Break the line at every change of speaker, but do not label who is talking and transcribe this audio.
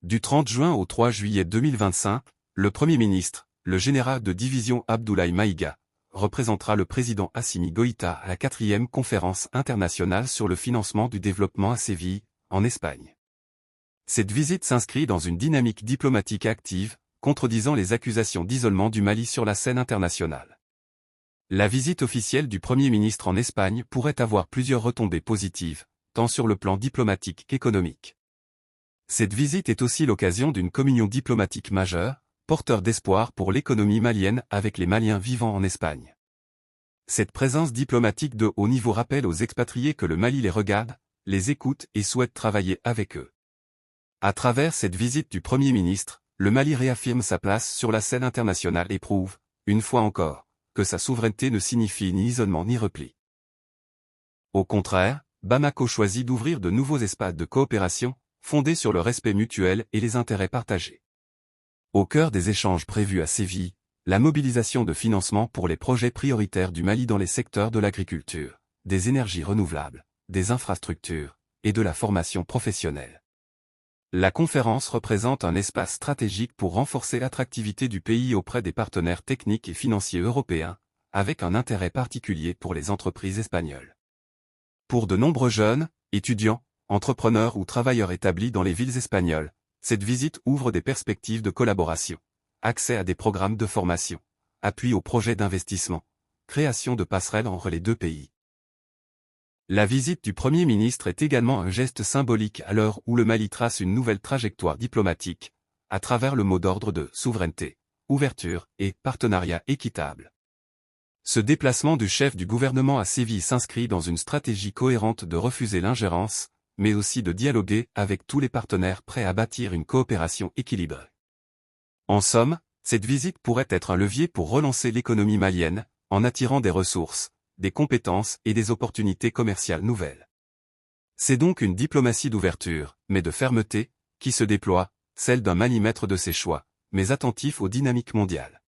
Du 30 juin au 3 juillet 2025, le Premier ministre, le général de division Abdoulaye Maïga, représentera le président Assimi Goïta à la 4e conférence internationale sur le financement du développement à Séville, en Espagne. Cette visite s'inscrit dans une dynamique diplomatique active, contredisant les accusations d'isolement du Mali sur la scène internationale. La visite officielle du Premier ministre en Espagne pourrait avoir plusieurs retombées positives, tant sur le plan diplomatique qu'économique. Cette visite est aussi l'occasion d'une communion diplomatique majeure, porteur d'espoir pour l'économie malienne avec les Maliens vivant en Espagne. Cette présence diplomatique de haut niveau rappelle aux expatriés que le Mali les regarde, les écoute et souhaite travailler avec eux. À travers cette visite du Premier ministre, le Mali réaffirme sa place sur la scène internationale et prouve, une fois encore, que sa souveraineté ne signifie ni isolement ni repli. Au contraire, Bamako choisit d'ouvrir de nouveaux espaces de coopération, fondés sur le respect mutuel et les intérêts partagés. Au cœur des échanges prévus à Séville, la mobilisation de financement pour les projets prioritaires du Mali dans les secteurs de l'agriculture, des énergies renouvelables, des infrastructures, et de la formation professionnelle. La conférence représente un espace stratégique pour renforcer l'attractivité du pays auprès des partenaires techniques et financiers européens, avec un intérêt particulier pour les entreprises espagnoles. Pour de nombreux jeunes, étudiants, entrepreneurs ou travailleurs établis dans les villes espagnoles, cette visite ouvre des perspectives de collaboration, accès à des programmes de formation, appui aux projets d'investissement, création de passerelles entre les deux pays. La visite du Premier ministre est également un geste symbolique à l'heure où le Mali trace une nouvelle trajectoire diplomatique, à travers le mot d'ordre de souveraineté, ouverture et partenariat équitable. Ce déplacement du chef du gouvernement à Séville s'inscrit dans une stratégie cohérente de refuser l'ingérence, mais aussi de dialoguer avec tous les partenaires prêts à bâtir une coopération équilibrée. En somme, cette visite pourrait être un levier pour relancer l'économie malienne, en attirant des ressources, des compétences et des opportunités commerciales nouvelles. C'est donc une diplomatie d'ouverture, mais de fermeté, qui se déploie, celle d'un Mali maître de ses choix, mais attentif aux dynamiques mondiales.